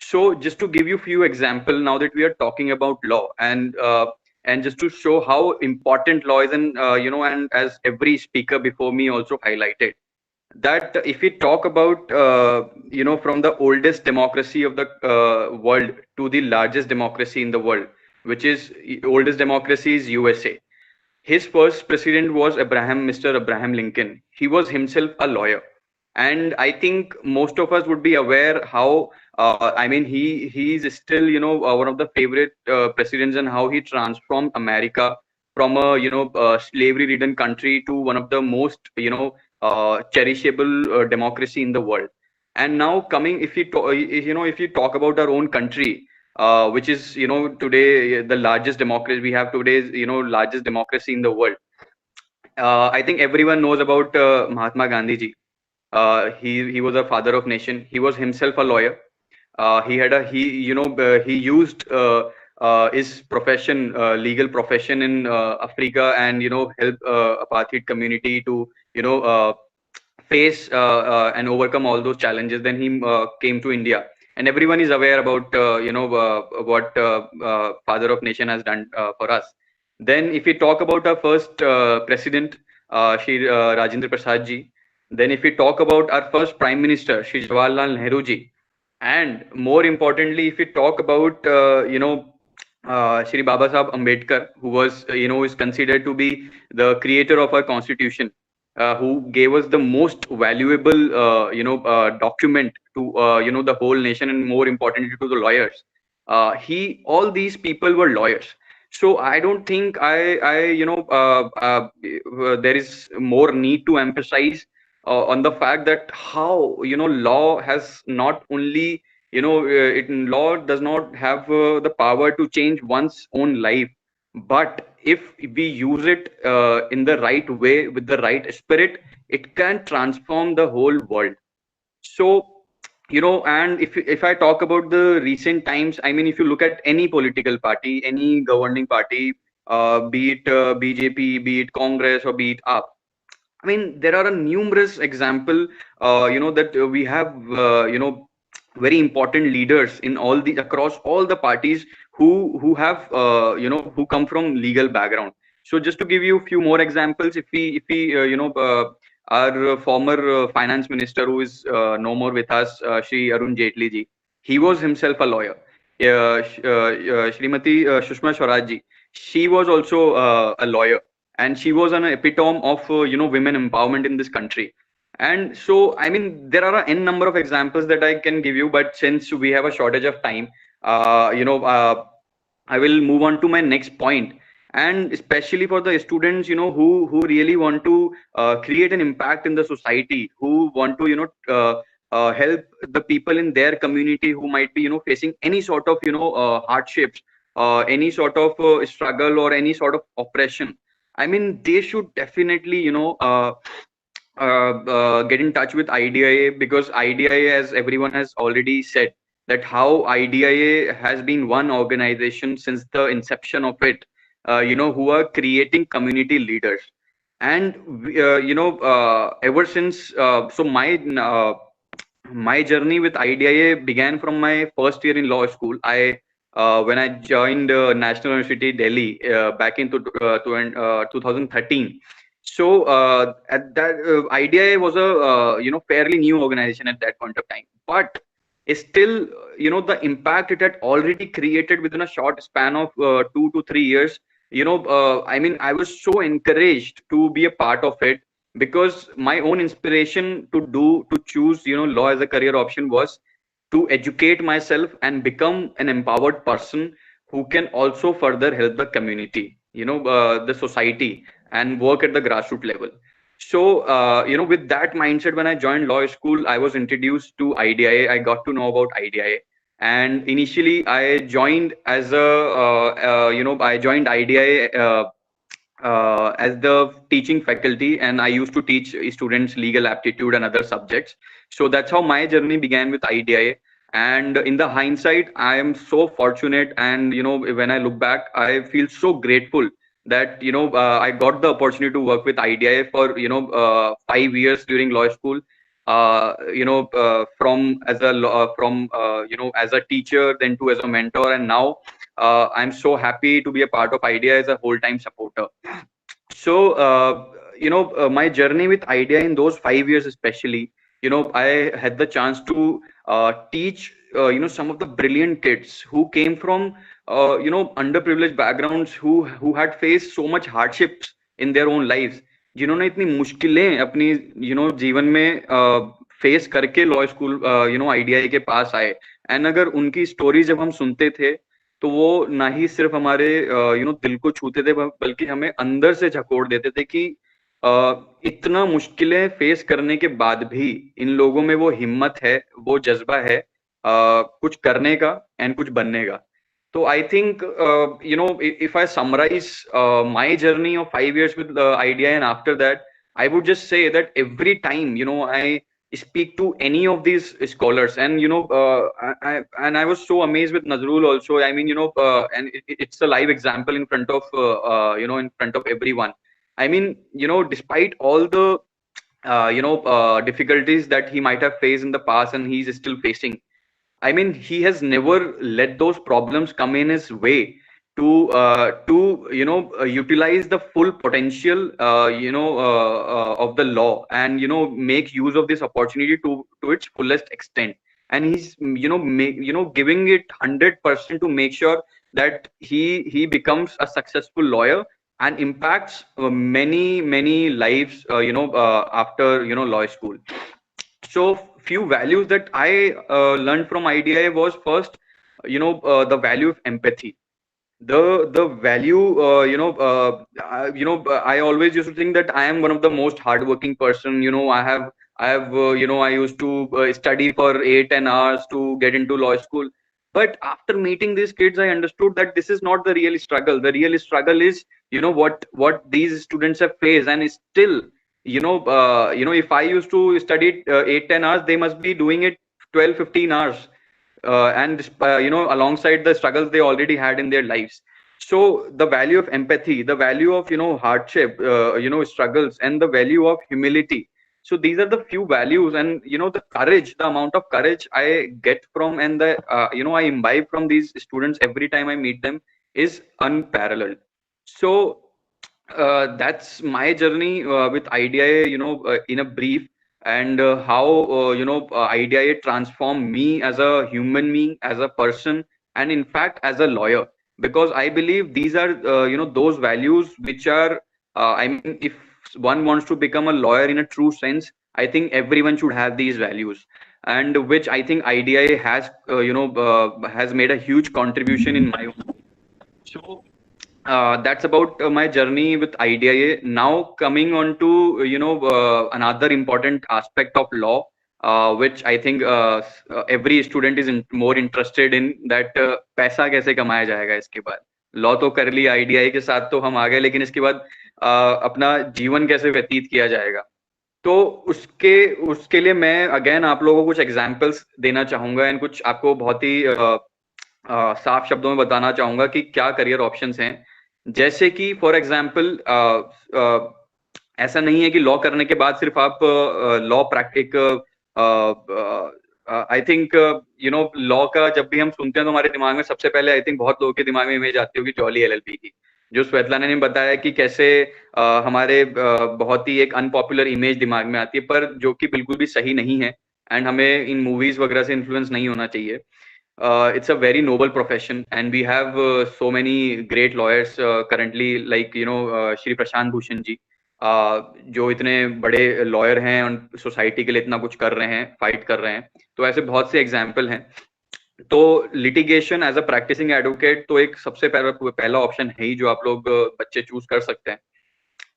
So just to give you a few examples now that we are talking about law, and just to show how important law is, and and as every speaker before me also highlighted, that if we talk about from the oldest democracy of the world to the largest democracy in the world, which is oldest democracy is USA. His first president was Mr. Abraham Lincoln. He was himself a lawyer, and I think most of us would be aware how. He is still one of the favorite presidents, and how he transformed America from a slavery-ridden country to one of the most cherishable democracy in the world. And now coming, if you talk about our own country, which is today the largest democracy we have today is largest democracy in the world. I think everyone knows about Mahatma Gandhi ji. He was a father of nation. He was himself a lawyer. He used his profession, legal profession in Africa, and help apartheid community to face and overcome all those challenges. Then he came to India, and everyone is aware about what Father of Nation has done for us. Then, if we talk about our first president, Shri Rajendra Prasad ji, then if we talk about our first Prime Minister, Shri Jawaharlal Nehru ji, and more importantly, if we talk about Shri Baba Sahib Ambedkar, who was is considered to be the creator of our constitution, who gave us the most valuable document to the whole nation, and more importantly to the lawyers. He All these people were lawyers. So I don't think there is more need to emphasize on the fact that how law has not only law does not have the power to change one's own life, but if we use it in the right way with the right spirit, it can transform the whole world. So and if I talk about the recent times, I mean, if you look at any political party, any governing party, be it BJP, be it Congress, or be it AAP, I mean, there are a numerous example, that we have, very important leaders in all the across all the parties who have, who come from legal background. So just to give you a few more examples, if we our former finance minister, who is no more with us, Shri Arun Jaitley ji, he was himself a lawyer. Shrimati Sushma Swaraj ji, she was also a lawyer, and she was an epitome of women empowerment in this country. And so I mean, there are a n number of examples that I can give you, but since we have a shortage of time, I will move on to my next point. And especially for the students, who really want to create an impact in the society, who want to help the people in their community who might be facing any sort of hardships, any sort of struggle, or any sort of oppression. I mean, they should definitely, get in touch with IDIA, because IDIA, as everyone has already said, that how IDIA has been one organization since the inception of it, who are creating community leaders. And ever since, so my journey with IDIA began from my first year in law school. I when I joined National University Delhi back in 2013. So at that IDIA was a fairly new organization at that point of time, but still the impact it had already created within a short span of 2 to 3 years. I mean, I was so encouraged to be a part of it, because my own inspiration to choose law as a career option was to educate myself and become an empowered person who can also further help the community, the society, and work at the grassroots level. So with that mindset, when I joined law school, I was introduced to IDIA. I got to know about IDIA, and initially I joined as a I joined IDIA as the teaching faculty, and I used to teach students legal aptitude and other subjects. So that's how my journey began with IDIA. And in the hindsight, I am so fortunate, and when I look back, I feel so grateful that I got the opportunity to work with IDIA for 5 years during law school. From as a as a teacher, then to as a mentor, and now I'm so happy to be a part of IDIA as a whole-time supporter. So my journey with IDEA in those 5 years especially, I had the chance to teach some of the brilliant kids who came from underprivileged backgrounds, who had faced so much hardships in their own lives, जिन्होंने इतनी मुश्किलें अपनी जीवन में face करके law school IDI के पास आए. And अगर उनकी स्टोरी जब हम सुनते थे, तो वो ना ही सिर्फ हमारे दिल को छूते थे, बल्कि हमें अंदर से झकोड़ देते थे कि इतना मुश्किलें फेस करने के बाद भी इन लोगों में वो हिम्मत है, वो जज्बा है कुछ करने का एंड कुछ बनने का. So I think, if I summarize my journey of 5 years with IDEA, and after that, I would just say that every time, I speak to any of these scholars, and, I was so amazed with Nazrul also. I mean, and it's a live example in front of, in front of everyone. I mean, despite all the, difficulties that he might have faced in the past and he's still facing, I mean, he has never let those problems come in his way to utilize the full potential of the law, and make use of this opportunity to its fullest extent. And he's giving it 100% to make sure that he becomes a successful lawyer and impacts many lives after law school. So few values that I learned from IDI was, first, the value of empathy. The value, I always used to think that I am one of the most hardworking person. I used to study for 8 10 hours to get into law school. But after meeting these kids, I understood that this is not the real struggle. The real struggle is, what these students have faced, and still, if I used to study 8 10 hours, they must be doing it 12 15 hours, and alongside the struggles they already had in their lives. So the value of empathy, the value of hardship, struggles, and the value of humility. So these are the few values, and the courage, the amount of courage I get from, and the I imbibe from these students every time I meet them, is unparalleled. So that's my journey with IDIA, in a brief, and how IDIA transformed me as a human being, as a person, and in fact as a lawyer. Because I believe these are those values which are, I mean, if one wants to become a lawyer in a true sense, I think everyone should have these values, and which I think IDIA has has made a huge contribution in my own. So that's about my journey with IDIA. Now coming on to another important aspect of law, which I think every student is more interested in, that पैसा कैसे कमाया जाएगा इसके बाद. Law तो कर लिया, IDIA के साथ तो हम आ गए, लेकिन इसके बाद अपना जीवन कैसे व्यतीत किया जाएगा. तो उसके लिए मैं अगेन आप लोगों को कुछ एग्जांपल्स देना चाहूंगा, एंड कुछ आपको बहुत ही साफ शब्दों में बताना चाहूंगा कि क्या करियर ऑप्शंस हैं. जैसे कि फॉर एग्जाम्पल, ऐसा नहीं है कि लॉ करने के बाद सिर्फ आप लॉ प्रैक्टिक आई थिंक लॉ का जब भी हम सुनते हैं तो हमारे दिमाग में सबसे पहले आई थिंक बहुत लोगों के दिमाग में इमेज आती होगी जॉली एलएलबी की, जो श्वेतलाना ने बताया कि कैसे हमारे बहुत ही एक अनपॉपुलर इमेज दिमाग में आती है, पर जो कि बिल्कुल भी सही नहीं है एंड हमें इन मूवीज वगैरह से इन्फ्लुएंस नहीं होना चाहिए. It's a very noble profession and we have so many great lawyers currently, like Shri Prashant Bhushan ji, जो इतने बड़े लॉयर हैं और सोसाइटी के लिए इतना कुछ कर रहे हैं, फाइट कर रहे हैं. तो ऐसे बहुत से एग्जाम्पल हैं. तो litigation as a practising advocate तो एक सबसे पहला ऑप्शन है ही जो आप लोग बच्चे चूज कर सकते हैं.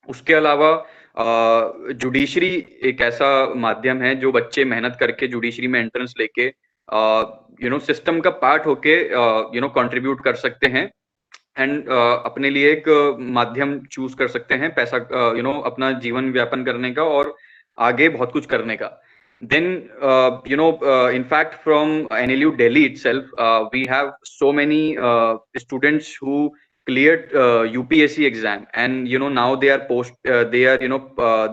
उसके अलावा जुडिशरी एक ऐसा माध्यम है जो बच्चे मेहनत करके जुडिशरी में एंट्रेंस लेके सिस्टम का पार्ट होके कंट्रीब्यूट कर सकते हैं एंड अपने लिए एक माध्यम चूज कर सकते हैं पैसा अपना जीवन व्यापन करने का और आगे बहुत कुछ करने का. Then, in fact, from NLU Delhi itself, we have so many students who cleared UPSC exam, and now they are they are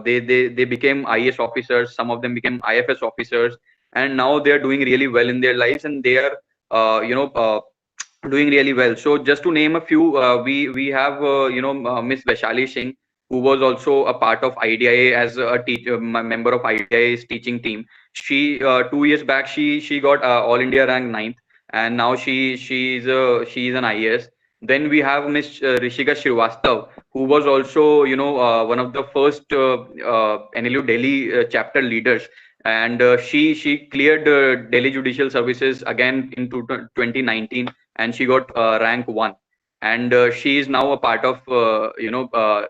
they became IAS officers. Some of them became IFS officers, and now they are doing really well in their lives, and they are doing really well. So just to name a few, we have Miss Vaishali Singh, who was also a part of IDIA as a teacher, member of IDIA's teaching team. She 2 years back she got All India rank 9th, and now she's an IAS. Then we have Miss Rishika Srivastav, who was also one of the first NLU Delhi chapter leaders, and she cleared Delhi Judicial Services again in 2019, and she got rank 1, and she is now a part of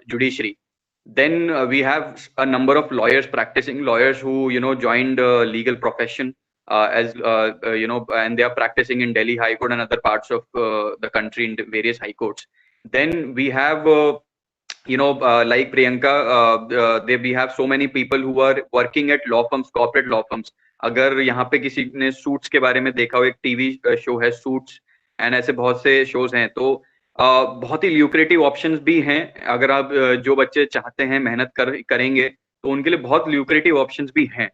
judiciary. Then we have a number of lawyers, practicing lawyers, who joined legal profession as and they are practicing in Delhi High Court and other parts of the country in various high courts. Then we have like Priyanka, we have so many people who are working at law firms, corporate law firms. अगर यहाँ पे किसी ने suits के बारे में देखा हो, एक टीवी शो है सूट्स, एंड ऐसे बहुत से शोज हैं. तो बहुत ही ल्यूक्रेटिव ऑप्शंस भी हैं. अगर आप जो बच्चे चाहते हैं मेहनत करेंगे तो उनके लिए बहुत ल्यूक्रेटिव ऑप्शंस भी हैं.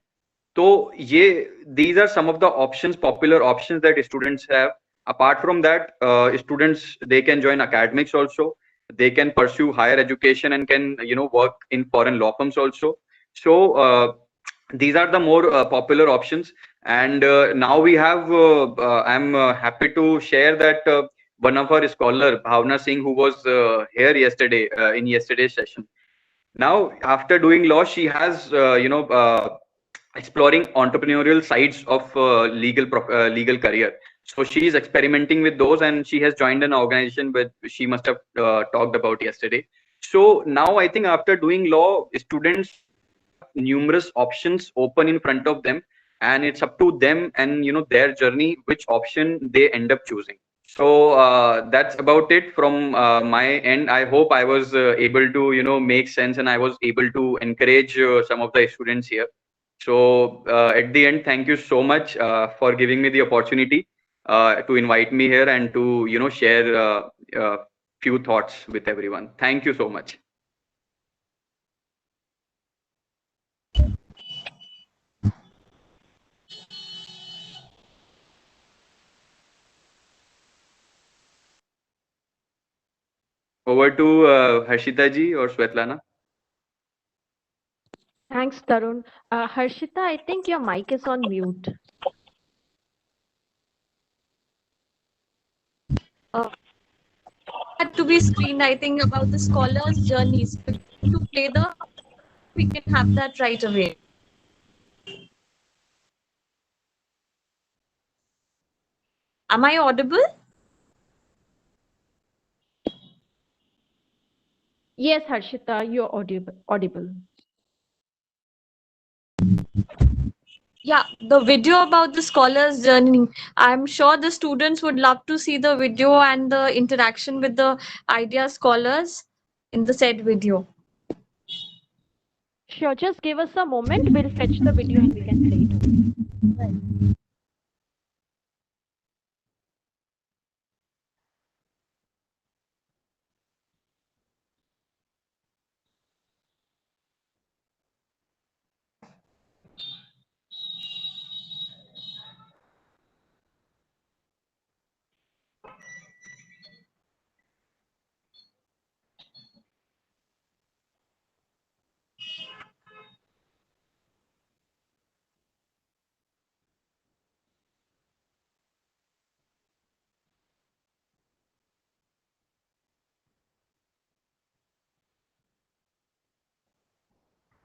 तो ये these are some of the options, popular options that students have. Apart from that, students, they can join academics also. They can pursue higher education and can work in foreign law firms also. So these are the more popular options. And now we have I'm happy to share that one of our scholar, Bhavna Singh, who was here yesterday in yesterday's session. Now after doing law, she has exploring entrepreneurial sides of legal career. So she is experimenting with those, and she has joined an organization which she must have talked about yesterday. So now I think after doing law, students have numerous options open in front of them, and it's up to them and their journey which option they end up choosing. So that's about it from my end. I hope I was able to make sense, and I was able to encourage some of the students here. So at the end, thank you so much for giving me the opportunity to invite me here and to share few thoughts with everyone. Thank you so much. Over to Harshita ji or Svetlana. Thanks, Tarun. Harshita, I think your mic is on mute. Had to be screened, I think, about the scholar's journeys. To play we can have that right away. Am I audible? Yes, Harshita, you're audible. Yeah, the video about the scholar's journey. I'm sure the students would love to see the video and the interaction with the IDEA scholars in the said video. Sure, just give us a moment. We'll fetch the video and we can play it.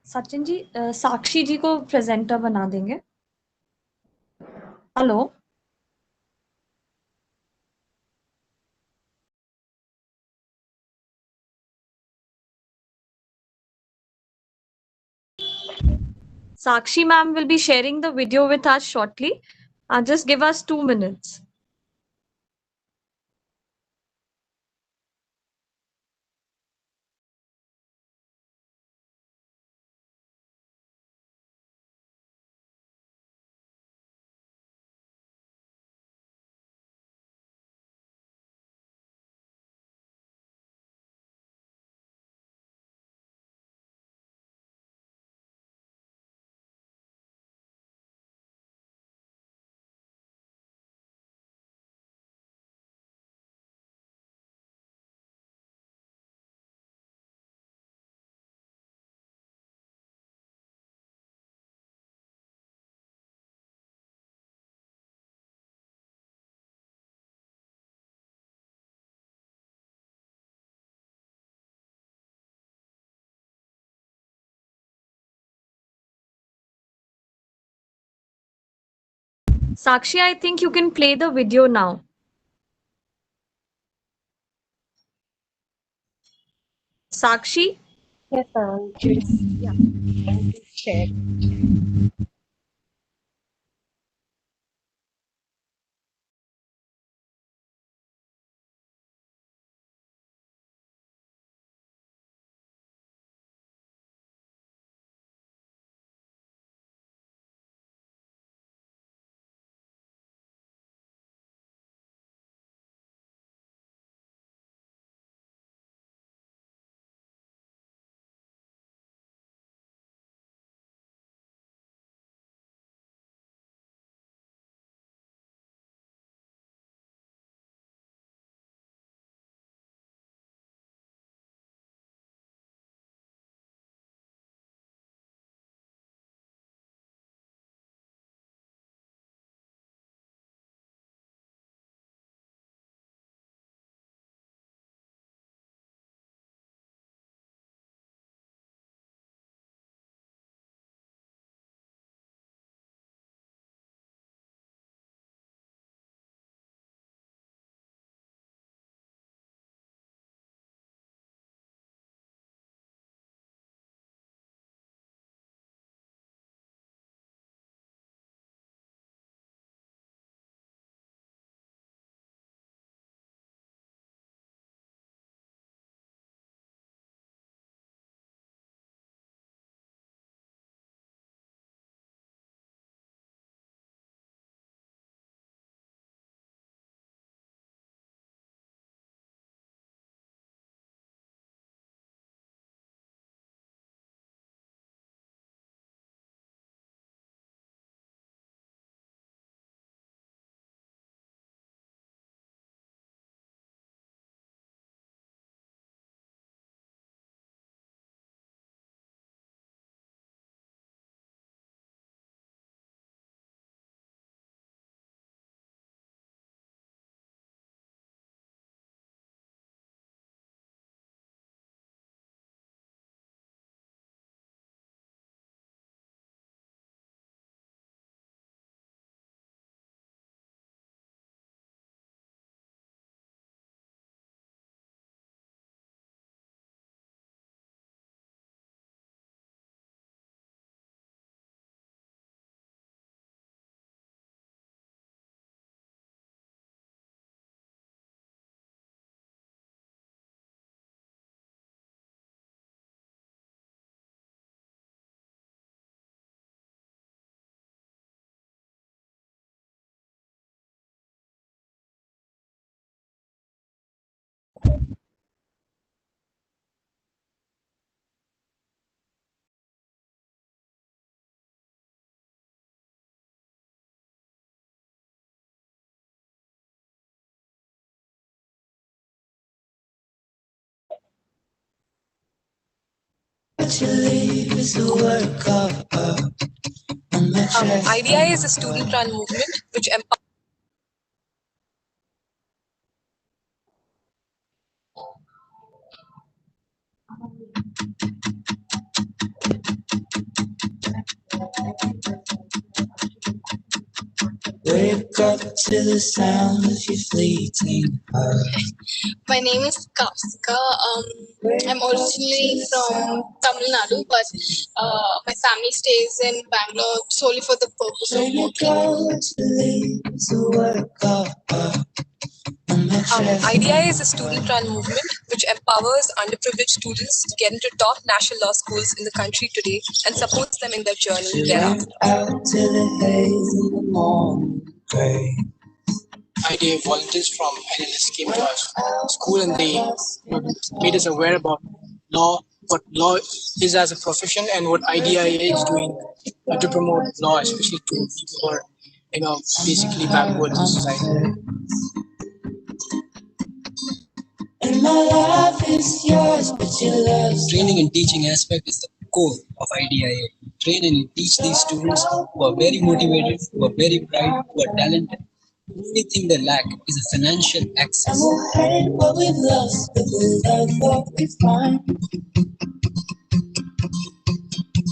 Sachin ji साक्षी जी को presenter बना देंगे। Hello. Sakshi ma'am will be sharing the video with us shortly. Just give us 2 minutes. Sakshi, I think you can play the video now. Sakshi? Yes, just yeah, trying to share. IDIA is a student-run movement which empowers. Wake up to the sound of your fleeting heart. My name is Kapsika. I'm originally from Tamil Nadu, but my family stays in Bangalore solely for the purpose of working. IDIA is a student-run movement which empowers underprivileged students to get into top national law schools in the country today and supports them in their journey thereafter. IDA volunteers from NLS came to our school and they made us aware about law, what law is as a profession, and what IDIA is doing to promote law, especially to people who are, basically backward in society. And my life is yours, but your love's Training and teaching aspect is the core of IDIA. Train and teach these students who are very motivated, who are very bright, who are talented. The only thing they lack is a financial access. And we'll hate what we've lost, but we'll love what we find.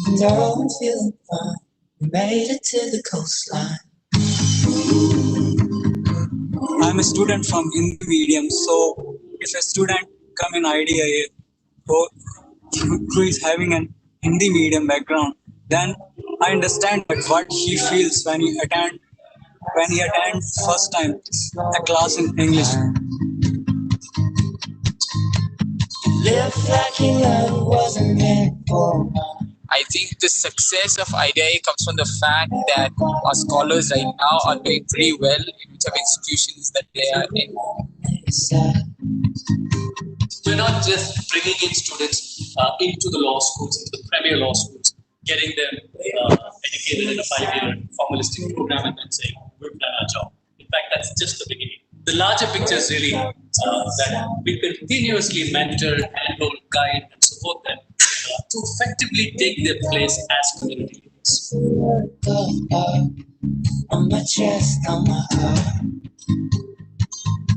And I'm feeling fine. We made it to the coastline. I'm a student from Hindi medium, so if a student come in IDIA who is having an Hindi medium background, then I understand that what he feels when he attends first time a class in English. Live like your love wasn't meant for. I think the success of IDIA comes from the fact that our scholars right now are doing pretty well in whichever institutions that they are in. We're not just bringing in students into the law schools, into the premier law schools, getting them educated in a 5-year formalistic program and then saying, we've done our job. In fact, that's just the beginning. The larger picture is really that we continuously mentor, handhold, guide, and support them to effectively take their place as community leaders. On my chest, on my heart.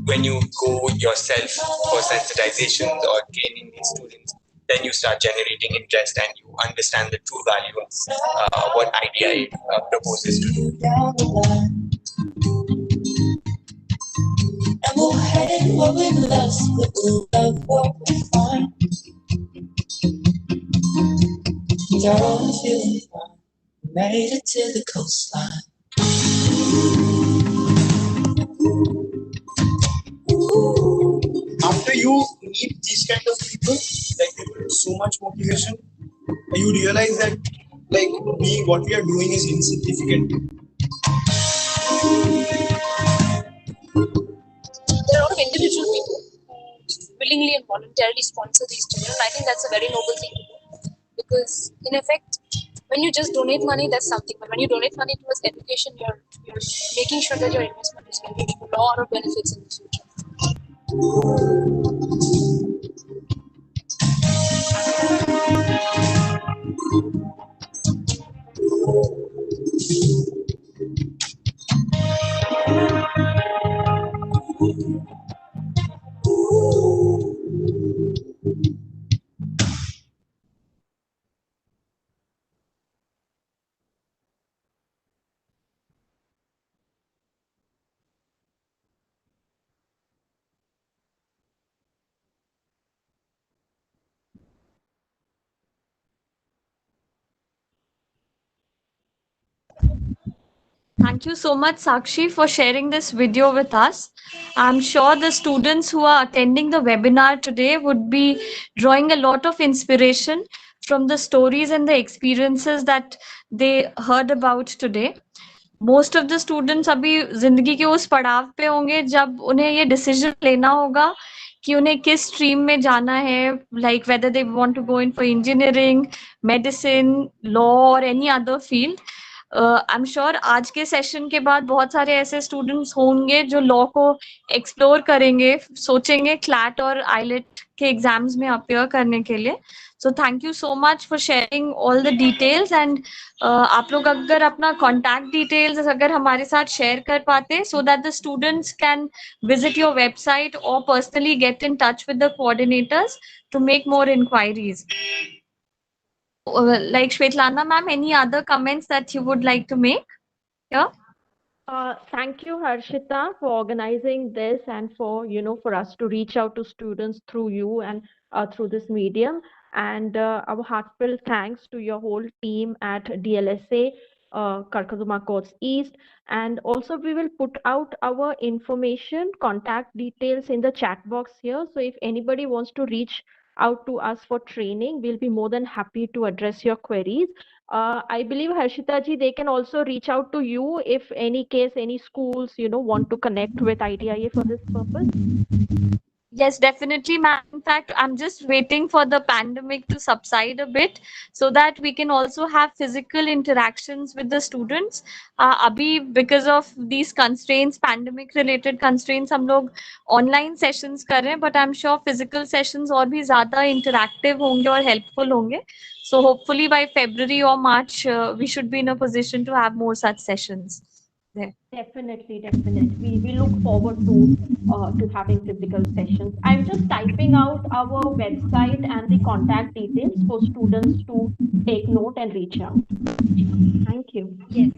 When you go yourself for sensitizations or training these students, then you start generating interest and you understand the true value of what IDIA proposes to do. And we'll hate what we've lost, but we'll love what we find. And I'm feeling fine. We made it to the coastline. After you meet these kind of people, like with so much motivation, you realize that what we are doing is insignificant. There are a lot of individual people who willingly and voluntarily sponsor these children. I think that's a very noble thing to do because, in effect, when you just donate money, that's something. But when you donate money towards education, you're making sure that your investment is going to give you a lot of benefits in the future. Thank you so much, Sakshi, for sharing this video with us. I'm sure the students who are attending the webinar today would be drawing a lot of inspiration from the stories and the experiences that they heard about today. Most of the students अभी जिंदगी के उस पड़ाव पे होंगे जब उन्हें ये डिसीजन लेना होगा कि उन्हें किस स्ट्रीम में जाना है, like whether they want to go in for engineering, medicine, law or any other field. I am sure आज के सेशन के बाद बहुत सारे ऐसे स्टूडेंट्स होंगे जो लॉ को एक्सप्लोर करेंगे, सोचेंगे क्लैट और आईलेट के एग्जाम्स में अपियर करने के लिए. So thank you so much for sharing all the details and आप लोग अगर अपना कॉन्टैक्ट डिटेल्स अगर हमारे साथ शेयर कर पाते so that the students can visit your website और personally get in touch with the coordinators to make more inquiries. Like Shwetlana ma'am, any other comments that you would like to make? Yeah. Thank you, Harshita, for organizing this and for, for us to reach out to students through you and through this medium. And our heartfelt thanks to your whole team at DLSA, Karkaduma Courts East. And also, we will put out our information, contact details in the chat box here. So if anybody wants to reach out to us for training, we'll be more than happy to address your queries. I believe Harshita ji, they can also reach out to you if any case, any schools, want to connect with IDIA for this purpose. Yes, definitely, ma'am. In fact, I'm just waiting for the pandemic to subside a bit so that we can also have physical interactions with the students. Abhi, because of these constraints, pandemic-related constraints, हम लोग online sessions कर रहे हैं, but I'm sure physical sessions और भी ज़्यादा interactive होंगे और helpful होंगे. So hopefully by February or March, we should be in a position to have more such sessions there. Definitely, definitely. We look forward to having physical sessions. I'm just typing out our website and the contact details for students to take note and reach out. Thank you. Yes.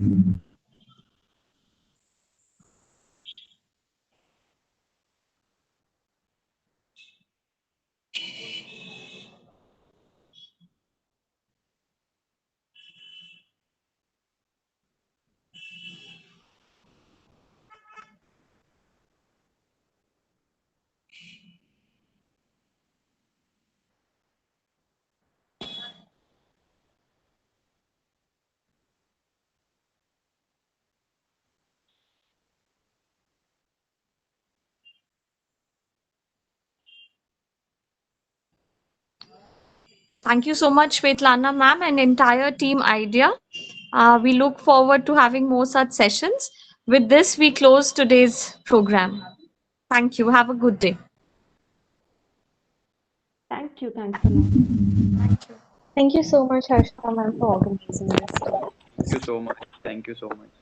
Thank you so much, Svetlana ma'am, and entire team IDEA. We look forward to having more such sessions. With this, we close today's program. Thank you. Have a good day. Thank you. Thanks a lot. Thank you. Thank you so much, Harshita ma'am, for organizing this. Thank you so much. Thank you so much.